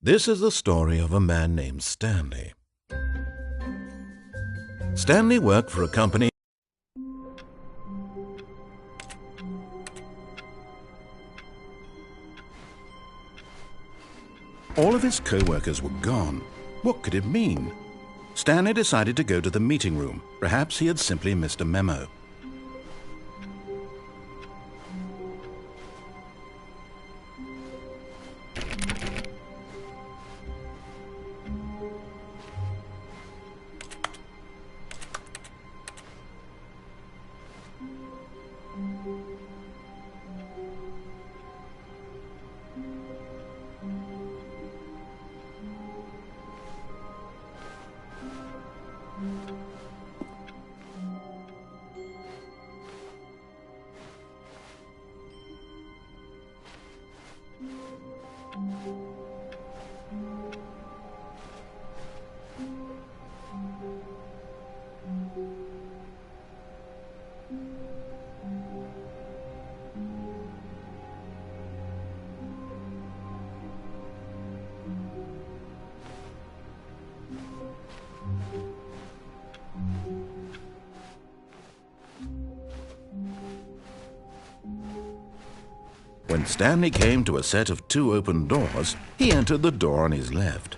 This is the story of a man named Stanley. Stanley worked for a company. All of his co-workers were gone. What could it mean? Stanley decided to go to the meeting room. Perhaps he had simply missed a memo. When Stanley came to a set of 2 open doors, he entered the door on his left.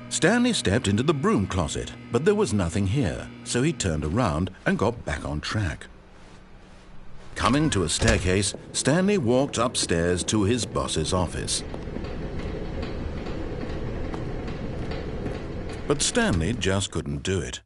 Stanley stepped into the broom closet, but there was nothing here, so he turned around and got back on track. Coming to a staircase, Stanley walked upstairs to his boss's office. But Stanley just couldn't do it.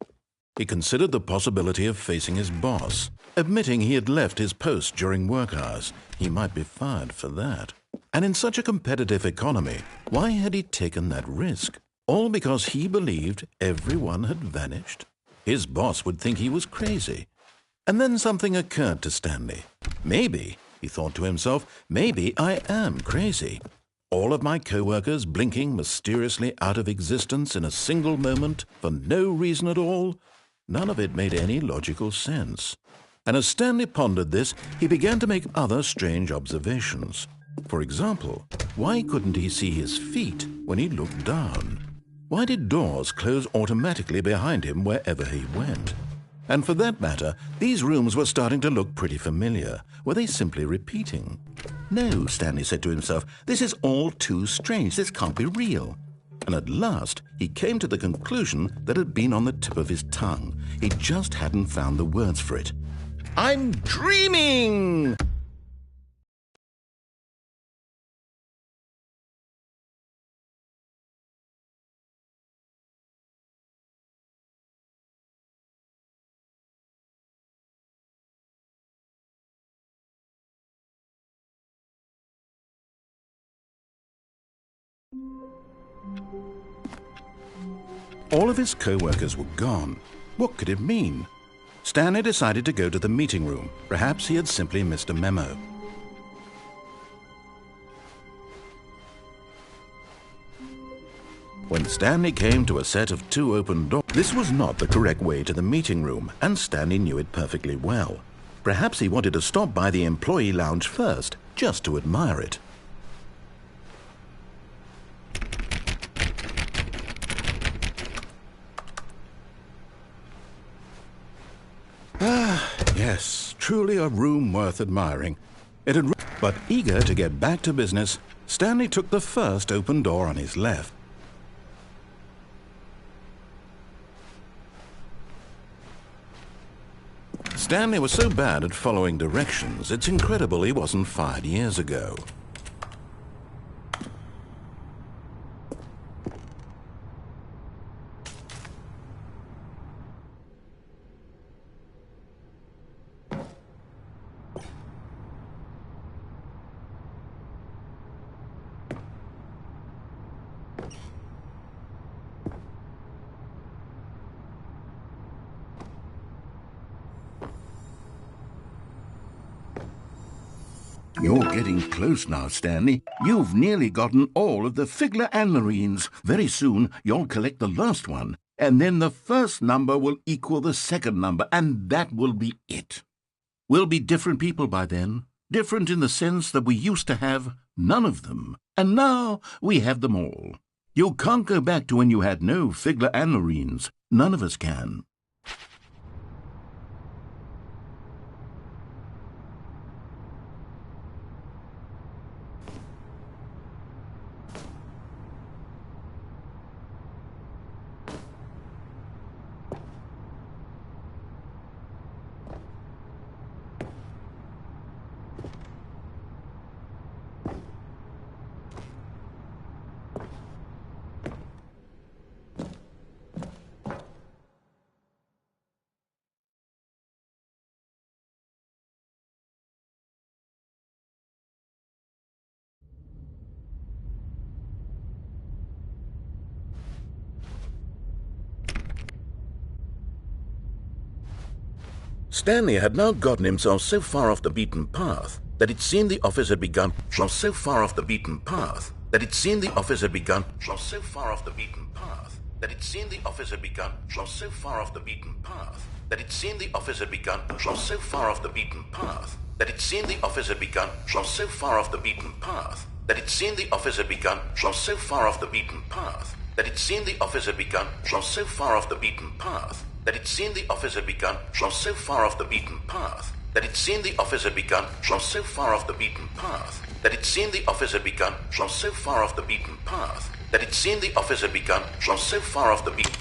He considered the possibility of facing his boss. Admitting he had left his post during work hours, he might be fired for that. And in such a competitive economy, why had he taken that risk? All because he believed everyone had vanished? His boss would think he was crazy. And then something occurred to Stanley. Maybe, he thought to himself, maybe I am crazy. All of my co-workers blinking mysteriously out of existence in a single moment for no reason at all? None of it made any logical sense. And as Stanley pondered this, he began to make other strange observations. For example, why couldn't he see his feet when he looked down? Why did doors close automatically behind him wherever he went? And for that matter, these rooms were starting to look pretty familiar. Were they simply repeating? No, Stanley said to himself, this is all too strange. This can't be real. And at last, he came to the conclusion that had been on the tip of his tongue. He just hadn't found the words for it. I'm dreaming! All of his co-workers were gone. What could it mean? Stanley decided to go to the meeting room. Perhaps he had simply missed a memo. When Stanley came to a set of 2 open doors, this was not the correct way to the meeting room, and Stanley knew it perfectly well. Perhaps he wanted to stop by the employee lounge first, just to admire it. Yes, truly a room worth admiring. But eager to get back to business, Stanley took the first open door on his left. Stanley was so bad at following directions, it's incredible he wasn't fired years ago. You're getting close now, Stanley. You've nearly gotten all of the Figler and Marines. Very soon, you'll collect the last one, and then the first number will equal the second number, and that will be it. We'll be different people by then. Different in the sense that we used to have none of them, and now we have them all. You can't go back to when you had no Figler and Marines. None of us can. Stanley had now gotten himself so far off the beaten path that it seemed the office had begun. So far off the beaten path that it seemed the office had begun. So far off the beaten path that it seemed the office had begun. So far off the beaten path that it seemed the office had begun. So far off the beaten path that it seemed the office had begun. So far off the beaten path that it seemed the office had begun. So far off the beaten path that it seemed the office had begun. So far off the beaten path that it seemed the office had begun. So far off the beaten path that it seemed the office had begun. So far off the beaten path that it seemed the office had begun. So far off the beaten path that it seemed the office had begun. So far off the beaten.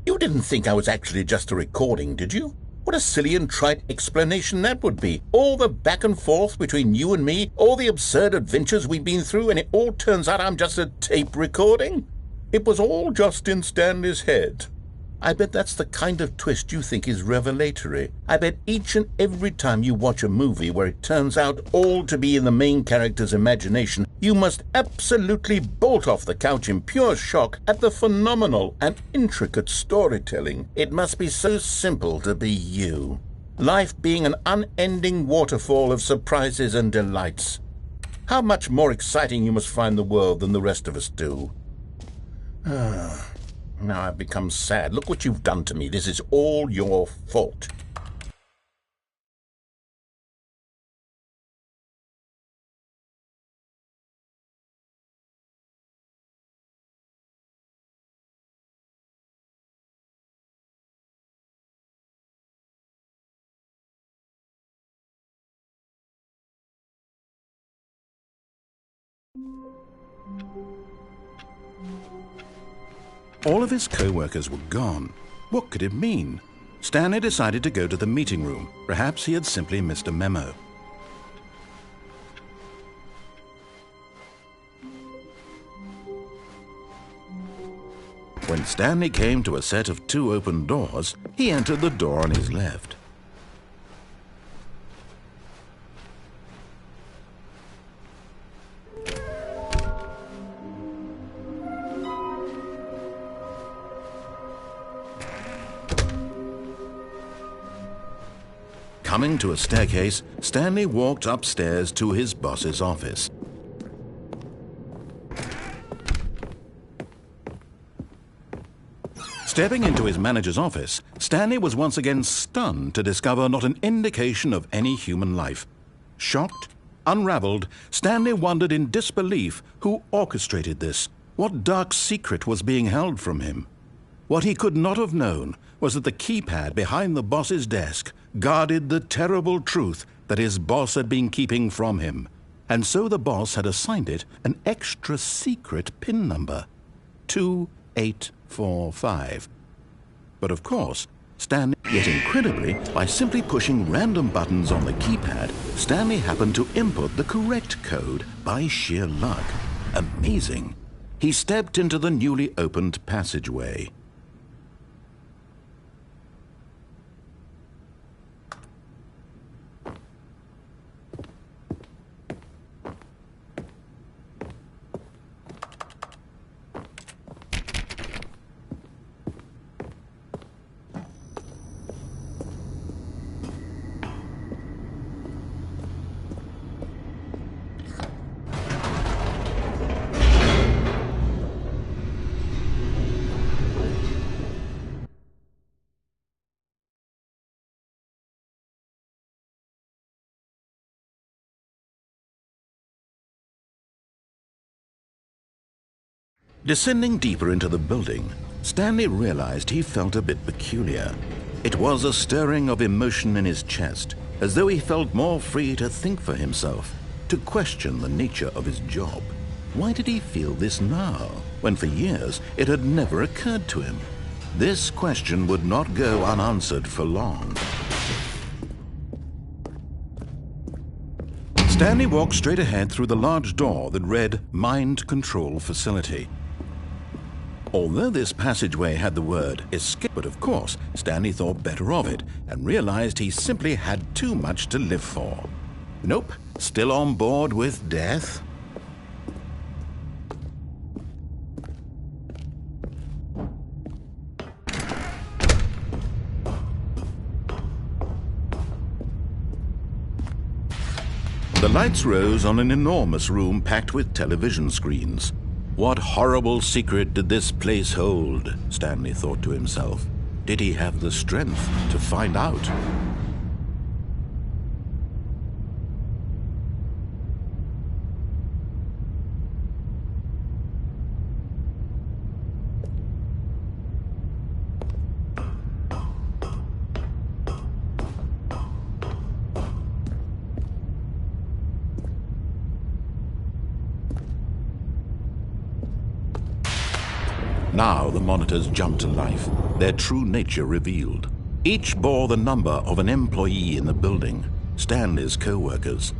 You didn't think I was actually just a recording, did you? What a silly and trite explanation that would be. All the back and forth between you and me, all the absurd adventures we've been through, and it all turns out I'm just a tape recording? It was all just in Stanley's head. I bet that's the kind of twist you think is revelatory. I bet each and every time you watch a movie where it turns out all to be in the main character's imagination, you must absolutely bolt off the couch in pure shock at the phenomenal and intricate storytelling. It must be so simple to be you. Life being an unending waterfall of surprises and delights. How much more exciting you must find the world than the rest of us do. Now I've become sad. Look what you've done to me. This is all your fault. All of his co-workers were gone. What could it mean? Stanley decided to go to the meeting room. Perhaps he had simply missed a memo. When Stanley came to a set of 2 open doors, he entered the door on his left. Coming to a staircase, Stanley walked upstairs to his boss's office. Stepping into his manager's office, Stanley was once again stunned to discover not an indication of any human life. Shocked, unraveled, Stanley wondered in disbelief who orchestrated this. What dark secret was being held from him? What he could not have known was that the keypad behind the boss's desk guarded the terrible truth that his boss had been keeping from him. And so the boss had assigned it an extra secret PIN number, 2845. But of course, Stanley, yet incredibly, by simply pushing random buttons on the keypad, Stanley happened to input the correct code by sheer luck. Amazing. He stepped into the newly opened passageway. Descending deeper into the building, Stanley realized he felt a bit peculiar. It was a stirring of emotion in his chest, as though he felt more free to think for himself, to question the nature of his job. Why did he feel this now, when for years it had never occurred to him? This question would not go unanswered for long. Stanley walked straight ahead through the large door that read Mind Control Facility. Although this passageway had the word escape, but of course, Stanley thought better of it and realized he simply had too much to live for. Nope, still on board with death? The lights rose on an enormous room packed with television screens. What horrible secret did this place hold? Stanley thought to himself. Did he have the strength to find out? Now the monitors jumped to life, their true nature revealed. Each bore the number of an employee in the building, Stanley's co-workers.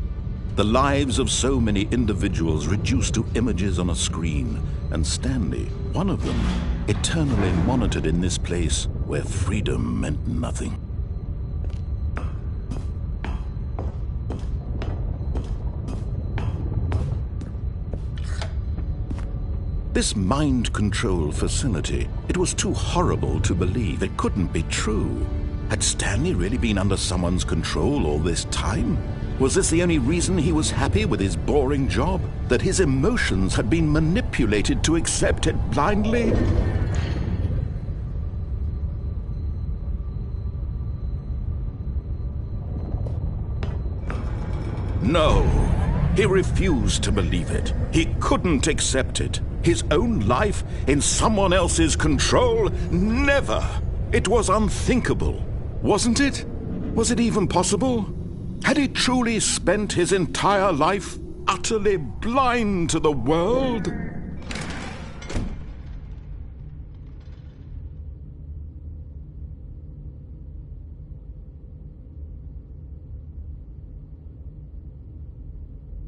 The lives of so many individuals reduced to images on a screen, and Stanley, one of them, eternally monitored in this place where freedom meant nothing. This mind control facility, it was too horrible to believe. It couldn't be true. Had Stanley really been under someone's control all this time? Was this the only reason he was happy with his boring job? That his emotions had been manipulated to accept it blindly? No, he refused to believe it. He couldn't accept it. His own life in someone else's control? Never! It was unthinkable, wasn't it? Was it even possible? Had he truly spent his entire life utterly blind to the world?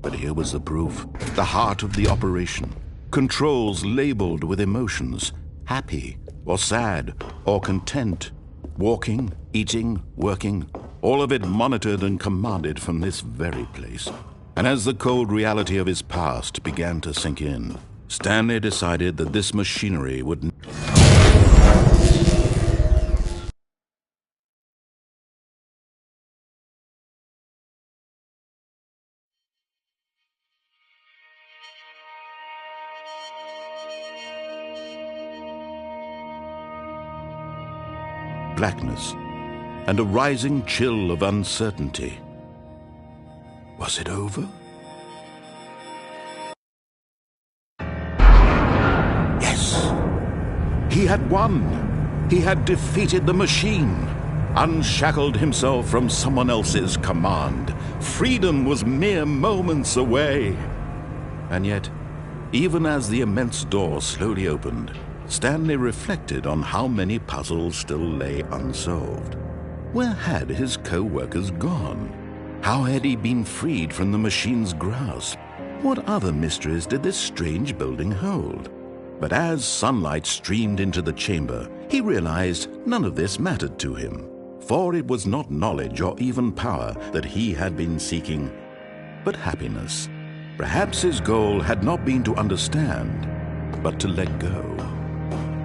But here was the proof, the heart of the operation. Controls labeled with emotions, happy or sad or content, walking, eating, working, all of it monitored and commanded from this very place. And as the cold reality of his past began to sink in, Stanley decided that this machinery would blackness, and a rising chill of uncertainty. Was it over? Yes! He had won! He had defeated the machine, unshackled himself from someone else's command. Freedom was mere moments away. And yet, even as the immense door slowly opened, Stanley reflected on how many puzzles still lay unsolved. Where had his co-workers gone? How had he been freed from the machine's grasp? What other mysteries did this strange building hold? But as sunlight streamed into the chamber, he realized none of this mattered to him, for it was not knowledge or even power that he had been seeking, but happiness. Perhaps his goal had not been to understand, but to let go.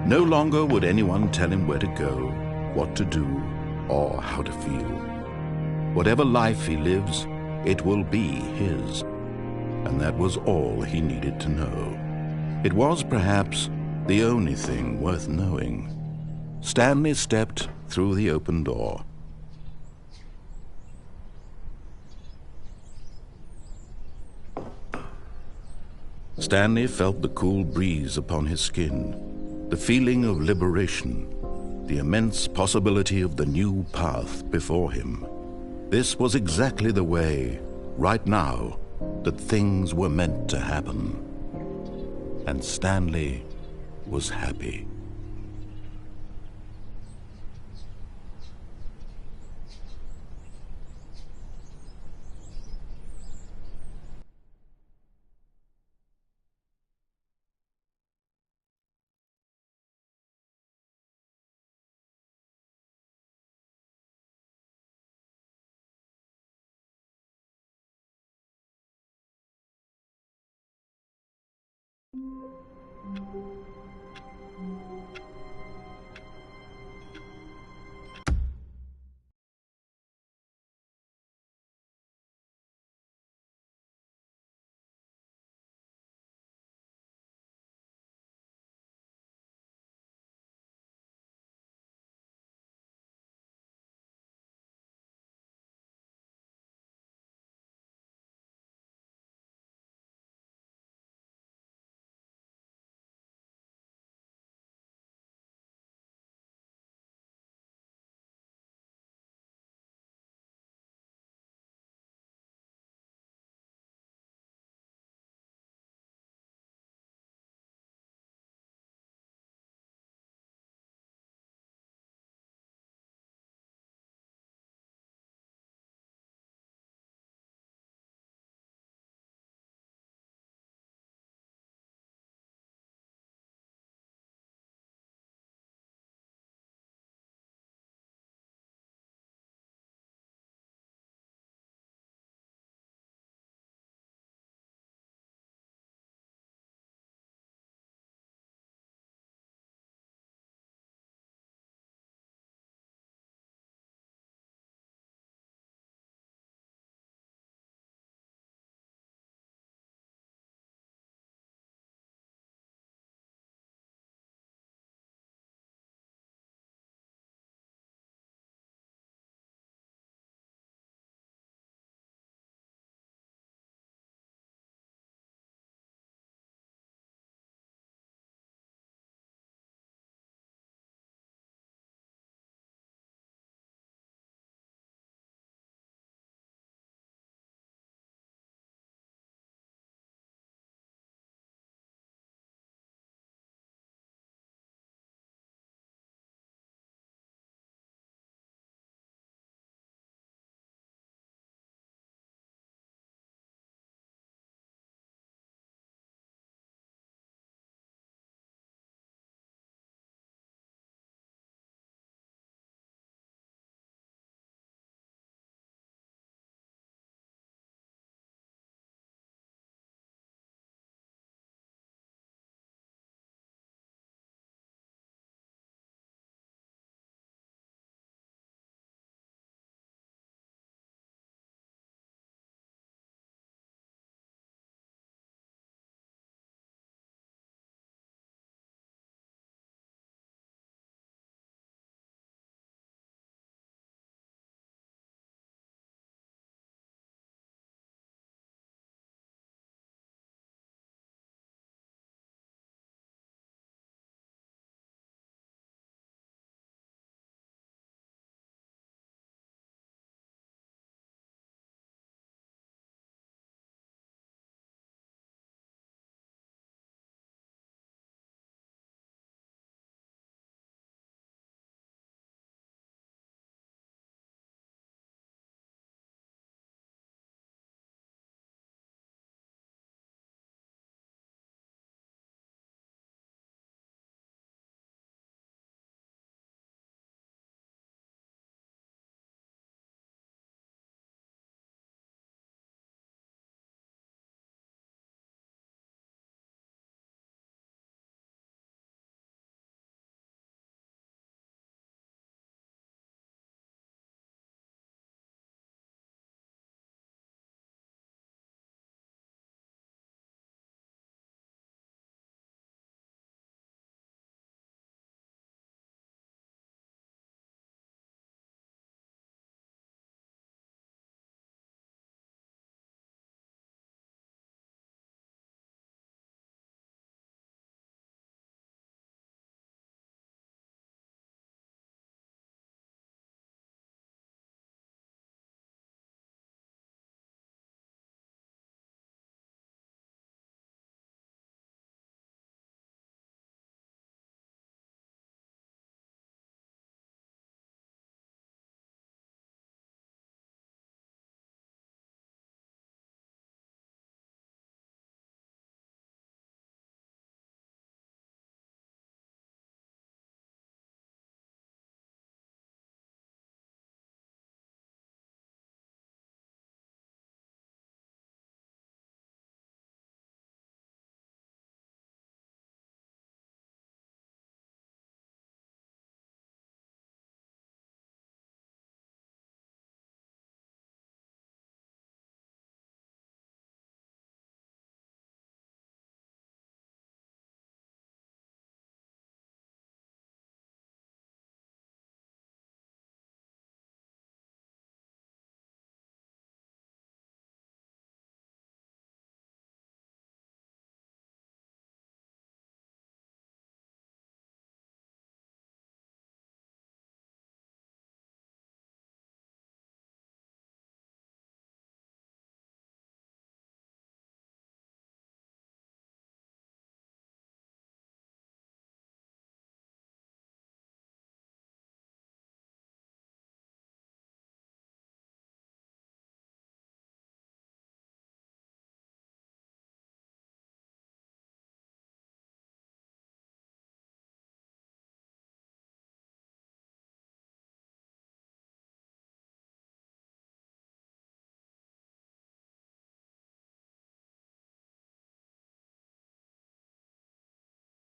No longer would anyone tell him where to go, what to do, or how to feel. Whatever life he lives, it will be his. And that was all he needed to know. It was perhaps the only thing worth knowing. Stanley stepped through the open door. Stanley felt the cool breeze upon his skin, the feeling of liberation, the immense possibility of the new path before him. This was exactly the way, right now, that things were meant to happen. And Stanley was happy.